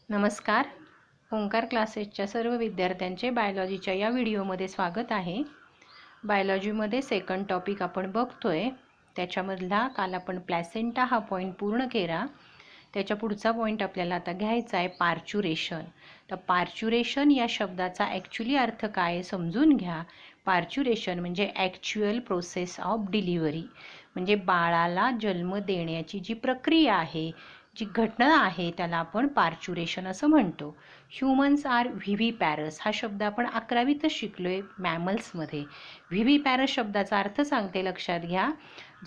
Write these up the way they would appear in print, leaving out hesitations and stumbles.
नमस्कार. ओंकार क्लासेसच्या सर्व विद्यार्थ्यांचे बायोलॉजीच्या या व्हिडिओमध्ये स्वागत आहे. बायोलॉजीमध्ये सेकंड टॉपिक आपण बघतोय. त्याच्यामधला काल आपण प्लॅसेंटा हा पॉईंट पूर्ण केला. त्याच्या पुढचा पॉईंट आपल्याला आता घ्यायचा आहे पार्च्युरेशन. तर पार्च्युरेशन या शब्दाचा ॲक्च्युली अर्थ काय समजून घ्या. पार्च्युरेशन म्हणजे ॲक्च्युअल प्रोसेस ऑफ डिलिव्हरी, म्हणजे बाळाला जन्म देण्याची जी प्रक्रिया आहे, जी घटना आहे, त्याला आपण पार्च्युरेशन असं म्हणतो. ह्युमन्स आर व्हिव्हिपॅरस हा शब्द आपण 11वीतच शिकलोय मॅमल्समध्ये. व्हिव्हिपॅरस शब्दाचा अर्थ सांगते, लक्षात घ्या.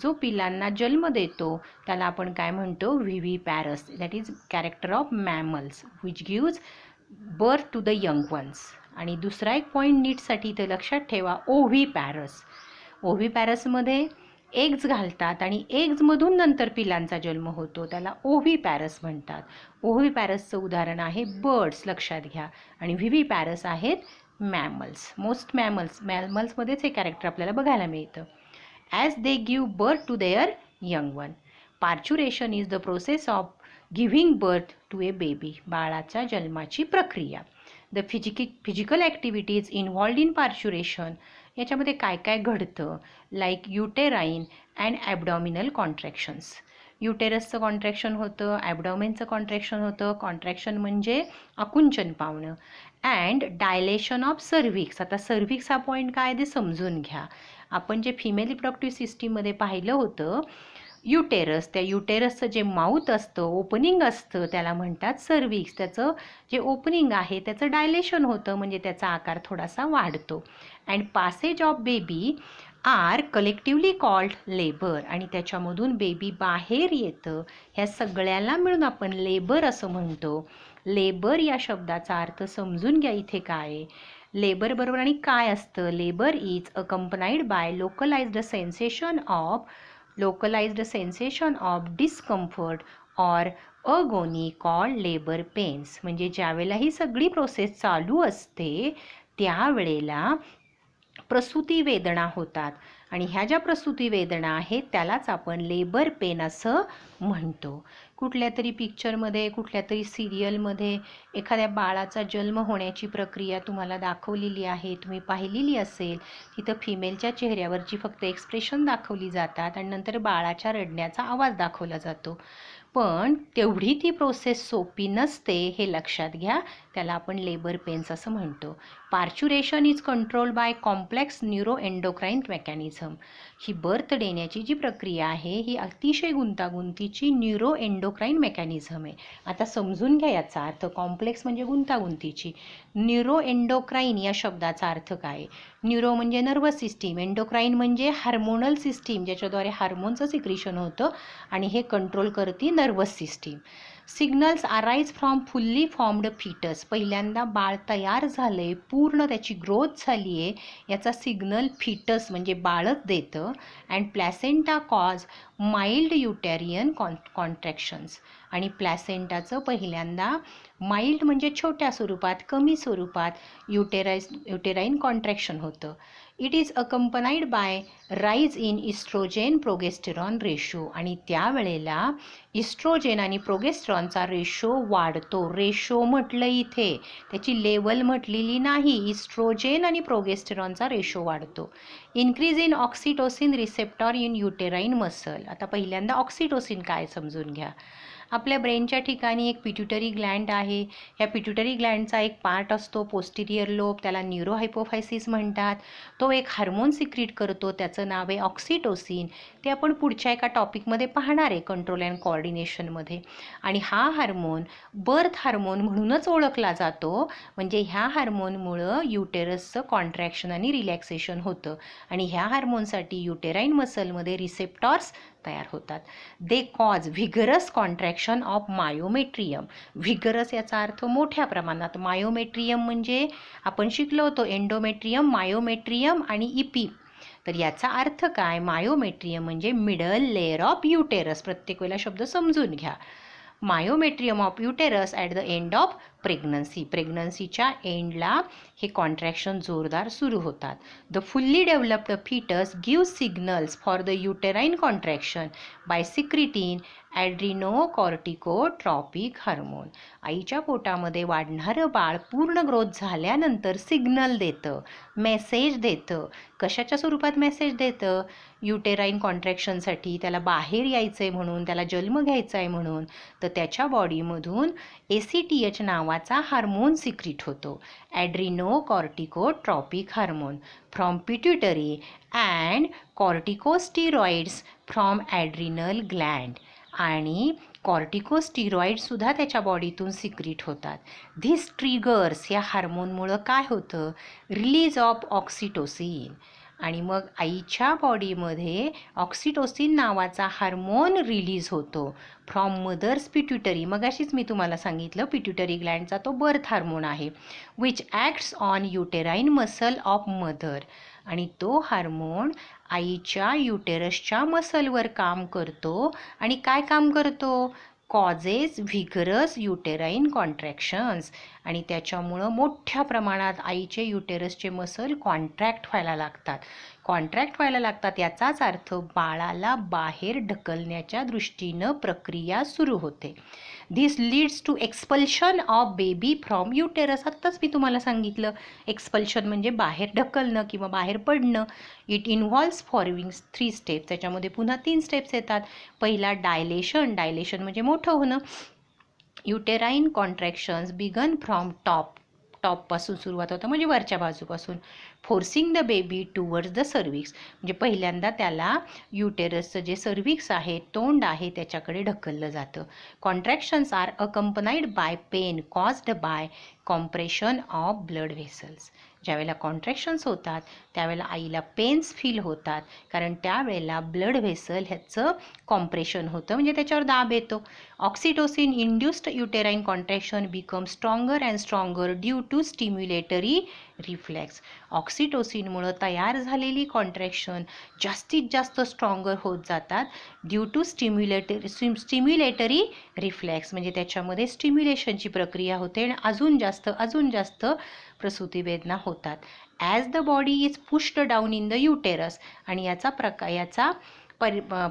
जो पिलांना जन्म देतो त्याला आपण काय म्हणतो, viviparous. That is character of mammals which gives birth to the young ones. आणि दुसरा एक पॉईंट नीटसाठी इथे लक्षात ठेवा, ओव्हिपॅरस. ओव्हिपॅरसमध्ये एग्ज घालतात आणि एग्जमधून नंतर पिलांचा जन्म होतो, त्याला ओव्हिपॅरस म्हणतात. ओव्हिपॅरसचं उदाहरण आहे बर्ड्स, लक्षात घ्या. आणि व्हिव्हिपॅरस आहेत मॅमल्स. मोस्ट मॅमल्समध्येच हे कॅरेक्टर आपल्याला बघायला मिळतं. As they give birth to their young one. Parturition is the process of giving birth to a baby. बाळाच्या जन्माची प्रक्रिया. The physical activities involved in parturition. याच्यामध्ये काय काय घडतं, like uterine and abdominal contractions. युटेरसचं कॉन्ट्रॅक्शन होतं, ॲबडॉमिनचं कॉन्ट्रॅक्शन होतं. कॉन्ट्रॅक्शन म्हणजे आकुंचन पावणं. And dilation of cervix. आता सर्व्हिक्स हा पॉईंट काय ते समजून घ्या. आपण जे फिमेल रिप्रोडक्टिव्ह सिस्टीममध्ये पाहिलं होतं युटेरस, त्या युटेरसचं जे माउथ असतं, ओपनिंग असतं, त्याला म्हणतात सर्व्हिक्स. त्याचं जे ओपनिंग आहे त्याचं डायलेशन होतं, म्हणजे त्याचा आकार थोडासा वाढतो. And passage of baby are collectively called labour. आणि त्याच्यामधून बेबी बाहेर येतं, ह्या सगळ्याला मिळून आपण लेबर असं म्हणतो. लेबर या शब्दाचा अर्थ समजून घ्या इथे काय. लेबर बरोबर आणि काय असतं, labour is accompanied by localized sensation of discomfort or agony called labour pains. म्हणजे ज्यावेळेला ही सगळी प्रोसेस चालू असते त्यावेळेला प्रसूती वेदना होतात. आणि ह्या ज्या प्रसूती वेदना आहेत त्यालाच आपण लेबर पेन असं म्हणतो. कुठल्या तरी पिक्चरमध्ये, कुठल्या तरी सिरियलमध्ये एखाद्या बाळाचा जन्म होण्याची प्रक्रिया तुम्हाला दाखवलेली आहे, तुम्ही पाहिलेली असेल. तिथं फिमेलच्या चेहऱ्यावरची फक्त एक्सप्रेशन दाखवली जातात आणि नंतर बाळाच्या रडण्याचा आवाज दाखवला जातो. पण तेवढी ती प्रोसेस सोपी नसते, हे लक्षात घ्या. त्याला आपण लेबर पेन्स असं म्हणतो. Parturition is controlled by complex neuroendocrine mechanism. ही बर्थ देण्याची जी प्रक्रिया आहे ही अतिशय गुंतागुंतीची न्यूरो एंडोक्राईन मेकॅनिझम आहे. आता समजून घ्या याचा अर्थ. कॉम्प्लेक्स म्हणजे गुंतागुंतीची. न्यूरो एंडोक्राईन या शब्दाचा अर्थ काय. न्यूरो म्हणजे नर्वस सिस्टीम, एंडोक्राईन म्हणजे हार्मोनल सिस्टीम, ज्याच्याद्वारे हार्मोनचं सिक्रिशन होतं आणि हे कंट्रोल करते nervous system. Signals arise from fully formed foetus. पहिल्यांदा बाळ तयार झालंय, पूर्ण त्याची ग्रोथ झाली आहे, याचा सिग्नल फीटस म्हणजे बाळच देतं. And placenta cause mild uterine contractions. आणि प्लॅसेंटाचं पहिल्यांदा माइल्ड म्हणजे छोट्या स्वरूपात, कमी स्वरूपात युटेराईन कॉन्ट्रॅक्शन होतं. It is accompanied by rise in estrogen progesterone ratio. आणि त्यावेळेला इस्ट्रोजेन आणि प्रोगेस्टेरॉनचा रेशो वाढतो. रेशो म्हटलं इथे, त्याची लेवल म्हटलेली नाही. इस्ट्रोजेन आणि प्रोगेस्टेरॉनचा रेशो वाढतो. Increase in oxytocin receptor in uterine muscle. आता पहिल्यांदा ऑक्सिटोसिन काय समजून घ्या. आपल्या ब्रेनच्या ठिकाणी एक पिट्युटरी ग्लँड आहे. ह्या पिट्युटरी ग्लँडचा एक पार्ट असतो पोस्टिरियर लोब, त्याला न्यूरोहायपोफायसिस म्हणतात. तो एक हार्मोन सिक्रीट करतो, त्याचं नाव आहे ऑक्सिटोसिन. ते आपण पुढच्या एका टॉपिकमध्ये पाहणार आहे, कंट्रोल अँड कोऑर्डिनेशनमध्ये. आणि हा हार्मोन बर्थ हार्मोन म्हणूनच ओळखला जातो, म्हणजे ह्या हार्मोनमुळं युटेरसचं कॉन्ट्रॅक्शन आणि रिलॅक्सेशन होतं. आणि ह्या हार्मोनसाठी युटेराईन मसलमध्ये रिसेप्टॉर्स तयार होतात. They cause vigorous contraction of myometrium. Vigorous याचा अर्थ मोठ्या प्रमाणात. मायोमेट्रियम म्हणजे आपण शिकलो होतो एंडोमेट्रियम, मायोमेट्रियम आणि इपी. तर याचा अर्थ काय, मायोमेट्रियम म्हणजे मिडल लेअर ऑफ युटेरस. प्रत्येक वेळेला शब्द समजून घ्या. Myometrium of uterus at the end of प्रेग्नन्सीच्या एंडला हे कॉन्ट्रॅक्शन जोरदार सुरू होतात. The fully developed fetus give signals for the uterine contraction by secreting adrenocorticotropic hormone. आईच्या पोटामध्ये वाढणारं बाळ पूर्ण ग्रोथ झाल्यानंतर सिग्नल देतं, मेसेज देतं. कशाच्या स्वरूपात मेसेज देतं? युटेराईन कॉन्ट्रॅक्शनसाठी, त्याला बाहेर यायचं आहे म्हणून, त्याला जन्म घ्यायचा आहे म्हणून. तर त्याच्या बॉडीमधून ACTH नावाचा हार्मोन सिक्रीट होतो, adrenocorticotropic hormone, from pituitary and corticosteroids from adrenal gland. आणि कॉर्टिकोस्टिरॉइडसुद्धा त्याच्या बॉडीतून सिक्रीट होतात. धिस ट्रिगर्स, या हार्मोनमुळं काय होतं? Release of oxytocin. आणि मग आईच्या बॉडीमध्ये ऑक्सिटोसिन नावाचा हार्मोन रिलीज होतो फ्रॉम मदर्स पिट्युटरी. मगाशीच मी तुम्हाला सांगितलं पिट्युटरी ग्लँडचा तो बर्थ हार्मोन आहे, which acts on uterine muscle of mother. आणि तो हार्मोन आईच्या युटेरसच्या मसलवर काम करतो. आणि काय काम करतो? कॉजेस व्हिगरस युटेराईन कॉन्ट्रॅक्शन्स. आणि त्याच्यामुळं मोठ्या प्रमाणात आईचे युटेरसचे मसल कॉन्ट्रॅक्ट व्हायला लागतात. याचाच अर्थ बाळाला बाहेर ढकलण्याच्या दृष्टीनं प्रक्रिया सुरू होते. This leads to expulsion of baby from uterus. आत्ताच मी तुम्हाला सांगितलं, एक्सपल्शन म्हणजे बाहेर ढकलणं किंवा बाहेर पडणं. It involves following 3 steps. त्याच्यामध्ये पुन्हा 3 स्टेप्स येतात. पहिला डायलेशन म्हणजे मोठं होणं. युटेराईन कॉन्ट्रॅक्शन्स बिगन फ्रॉम टॉपपासून सुरुवात होतं, म्हणजे वरच्या बाजूपासून. Forcing the baby towards the cervix, म्हणजे पहिल्यांदा त्याला युटेरसचं जे सर्विक्स आहे, तोंड आहे, त्याच्याकडे ढकललं जातं. Contractions are accompanied by pain caused by compression of blood vessels. ज्यावेळेला कॉन्ट्रॅक्शन्स होतात त्यावेळेला आईला पेन्स फील होतात, कारण त्यावेळेला ब्लड व्हेसल ह्याचं कॉम्प्रेशन होतं, म्हणजे त्याच्यावर दाब येतो. Oxytocin induced uterine contraction become stronger and stronger due to stimulatory reflex. ऑक्सिटोसिनमुळं तयार झालेली कॉन्ट्रॅक्शन जास्तीत जास्त स्ट्रॉंगर होत जातात ड्यू टू स्टिम्युलेटरी रिफ्लेक्स, म्हणजे त्याच्यामध्ये स्टिम्युलेशनची प्रक्रिया होते आणि अजून जास्त प्रसूती वेदना होतात. As the body is pushed down in the uterus. आणि याचा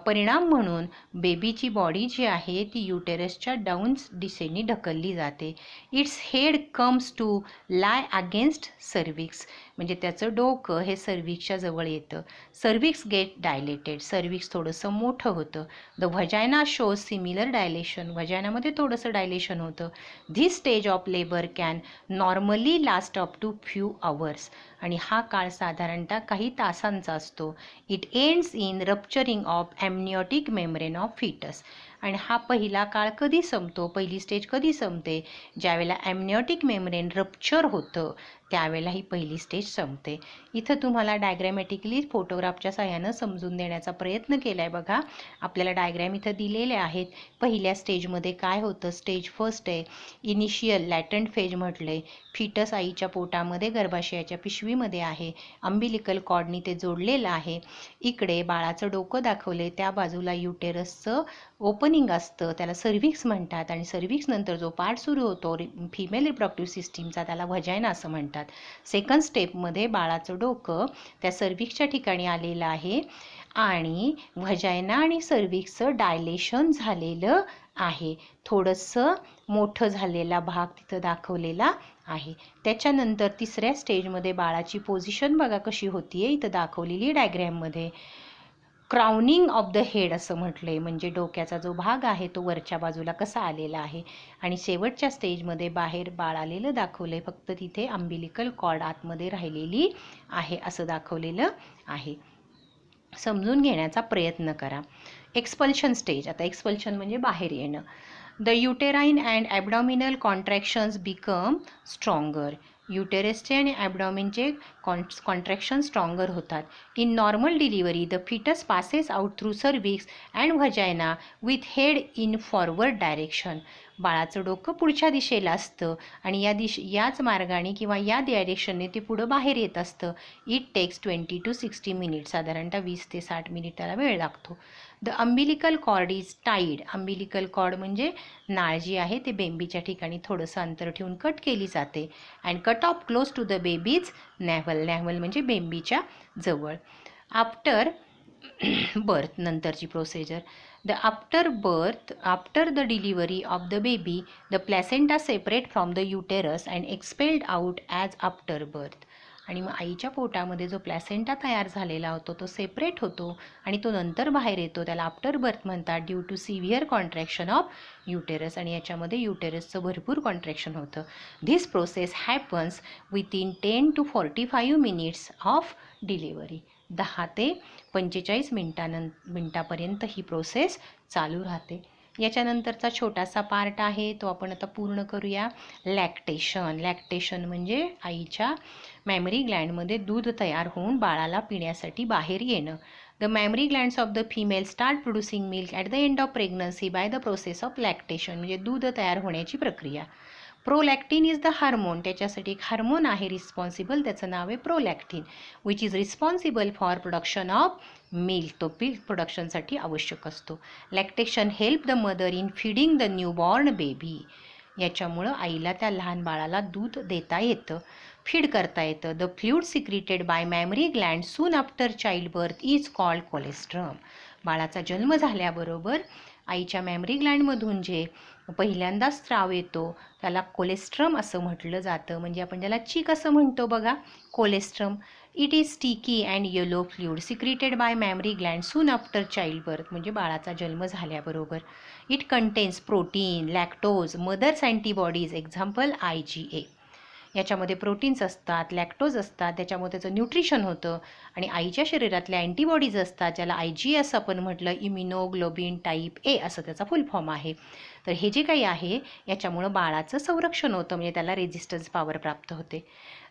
परिणाम म्हणून बेबीची बॉडी जी आहे ती युटेरसच्या डाऊन दिशेने ढकलली जाते. Its head comes to lie against cervix, म्हणजे त्याचं डोकं हे सर्विक्सच्या जवळ येतं. सर्विक्स गेट डायलेटेड, सर्विक्स थोडंसं मोठं होतं. The vagina shows similar dilation, व्हजायनामध्ये थोडंसं डायलेशन होतं. This stage of labour can normally last up to few hours. आणि हा काळ साधारणतः काही तासांचा असतो. It ends in rupturing of amniotic membrane of foetus. आणि हा पहिला काळ कधी संपतो? पहिली स्टेज कधी संपते? ज्यावेळेला एमनियोटिक मेम्ब्रेन रप्चर होतं त्यावेळेला ही पहिली स्टेज संपते. इथं तुम्हाला डायग्रॅमॅटिकली फोटोग्राफच्या साहाय्यानं समजून देण्याचा प्रयत्न केला आहे. बघा, आपल्याला डायग्रॅम इथं दिलेले आहेत. पहिल्या स्टेजमध्ये काय होतं? स्टेज फर्स्ट आहे, इनिशियल लॅटंट फेज म्हटले. फिटस आईच्या पोटामध्ये गर्भाशयाच्या पिशवीमध्ये आहे. अंबिलिकल कॉर्डनी ते जोडलेलं आहे. इकडे बाळाचं डोकं दाखवले, त्या बाजूला युटेरसचं ओपनिंग असतं, त्याला सर्व्हिक्स म्हणतात. आणि सर्व्हिक्स नंतर जो पार्ट सुरू होतो फिमेल रिप्रोडक्टिव्ह सिस्टीमचा, त्याला व्हजायना असं म्हणतात. सेकंड स्टेपमध्ये बाळाचं डोकं त्या सर्व्हिक्सच्या ठिकाणी आलेलं आहे आणि व्हजायना आणि सर्व्हिक्सचं डायलेशन झालेलं आहे. थोडंसं मोठं झालेला भाग तिथं दाखवलेला आहे. त्याच्यानंतर तिसऱ्या स्टेजमध्ये बाळाची पोझिशन बघा कशी होतीये, इथं दाखवलेली डायग्रॅममध्ये. क्राउनिंग ऑफ द हेड असं म्हटलंय, म्हणजे डोक्याचा जो भाग आहे तो वरच्या बाजूला कसा आलेला आहे. आणि शेवटच्या स्टेजमध्ये बाहेर बाळ आलेलं दाखवलंय, फक्त तिथे अंबिलिकल कॉर्ड आतमध्ये राहिलेली आहे असं दाखवलेलं आहे. समजून घेण्याचा प्रयत्न करा. Expulsion stage. आता एक्सपल्शन म्हणजे बाहेर येणं. The uterine and abdominal contractions become stronger. युटेरसचे आणि ॲबडॉमिनचे कॉन्ट्रॅक्शन स्ट्रॉंगर होतात. In normal delivery the fetus passes out through cervix and vagina with head in forward direction. बाळाचं डोकं पुढच्या दिशेला असतं आणि याच मार्गाने किंवा या डायरेक्शनने ते पुढं बाहेर येत असतं. इट टेक्स 20 to 60 मिनिट, साधारणतः 20 ते 60 मिनिट त्याला वेळ लागतो. The umbilical cord is tied. Umbilical cord म्हणजे नाळ जी आहे ते बेंबीच्या ठिकाणी थोडंसं अंतर ठेवून कट केली जाते. And cut off close to the baby's navel. Navel म्हणजे बेंबीच्या जवळ. आफ्टर बर्थ नंतरची procedure. After the delivery of the baby the placenta separate from the uterus and expelled out as after birth. आणि मग आईच्या पोटामध्ये जो प्लॅसेंटा तयार झालेला होतो तो सेपरेट होतो आणि तो नंतर बाहेर येतो, त्याला आफ्टर बर्थ म्हणतात, due to severe contraction of uterus. आणि याच्यामध्ये युटेरसचं भरपूर कॉन्ट्रॅक्शन होतं. This process happens within 10 to 45 minutes of delivery. 10 ते 45 मिनटापर्यंत ही प्रोसेस चालू राहते. याच्यानंतरचा छोटासा पार्ट आहे तो आपण आता पूर्ण करूया. लॅक्टेशन. लॅक्टेशन म्हणजे आईच्या मॅमरी ग्लँडमध्ये दूध तयार होऊन बाळाला पिण्यासाठी बाहेर येणं. The memory glands of the female start producing milk at the end of pregnancy by the process of lactation. म्हणजे दूध तयार होण्याची प्रक्रिया. Prolactin is the hormone. त्याच्यासाठी एक हार्मोन आहे रिस्पॉन्सिबल, त्याचं नाव आहे prolactin, which is responsible for production of milk. तो मिल्क प्रोडक्शनसाठी आवश्यक असतो. Lactation help the mother in feeding the newborn baby. याच्यामुळं आईला त्या लहान बाळाला दूध देता येतं, फीड करता येतं. The fluid secreted by mammary gland soon after child birth is called colostrum. बाळाचा जन्म झाल्याबरोबर आईच्या मॅमरी ग्लँडमधून जे पहिल्यांदा स्त्राव येतो त्याला कोलेस्ट्रम असं म्हटलं जातं. म्हणजे आपण ज्याला चीक असं म्हणतो बघा, colostrum. It is sticky and yellow fluid secreted by mammary gland soon after child birth. म्हणजे बाळाचा जन्म झाल्याबरोबर. It contains protein, lactose, mother's antibodies, example IgA. याच्यामध्ये प्रोटीन्स असतात, लॅक्टोज असतात, त्याच्यामुळे त्याचं न्यूट्रिशन होतं. आणि आईच्या शरीरातल्या अँटीबॉडीज असतात ज्याला IgA असं आपण म्हटलं, इम्युनोग्लोबिन टाईप A असं त्याचा फुल फॉर्म आहे. तर हे जे काही आहे याच्यामुळं बाळाचं संरक्षण होतं, म्हणजे त्याला रेजिस्टन्स पॉवर प्राप्त होते.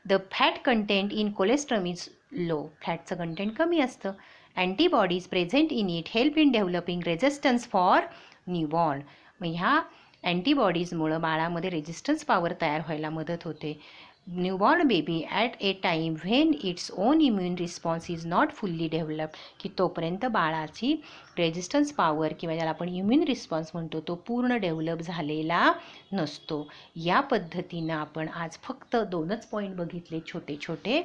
The fat content in colostrum is low. फॅटचं कंटेंट कमी असतं. Antibodies present in it help in developing resistance for newborn. मग ह्या अँटीबॉडीजमुळं बाळामध्ये रेजिस्टन्स पॉवर तयार व्हायला मदत होते. Newborn baby at a time when its own immune response is not fully develop. की तोपर्यंत बाळाची रेजिस्टन्स पॉवर किंवा ज्याला आपण इम्युन रिस्पॉन्स म्हणतो तो पूर्ण डेव्हलप झालेला नसतो. या पद्धतीनं आपण आज फक्त 2च पॉईंट बघितले छोटे छोटे,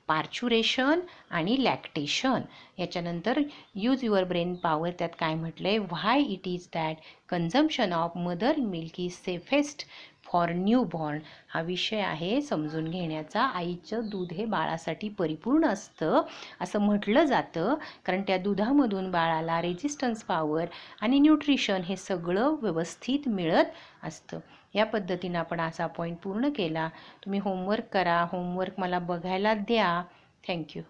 पार्च्युरेशन आणि लॅक्टेशन. याच्यानंतर यूज युअर ब्रेन पॉवर. त्यात काय म्हटलं आहे, why it is that consumption of mother milk is safest for newborn. हा विषय आहे समजून घेण्याचा. आईचं दूध हे बाळासाठी परिपूर्ण असतं असं म्हटलं जातं, कारण त्या दुधामधून बाळाला रेजिस्टन्स पॉवर आणि न्यूट्रिशन हे सगळं व्यवस्थित मिळत असतं. या पद्धतीनं आपण असा पॉईंट पूर्ण केला. तुम्ही होमवर्क करा. होमवर्क मला बघायला द्या. थँक्यू.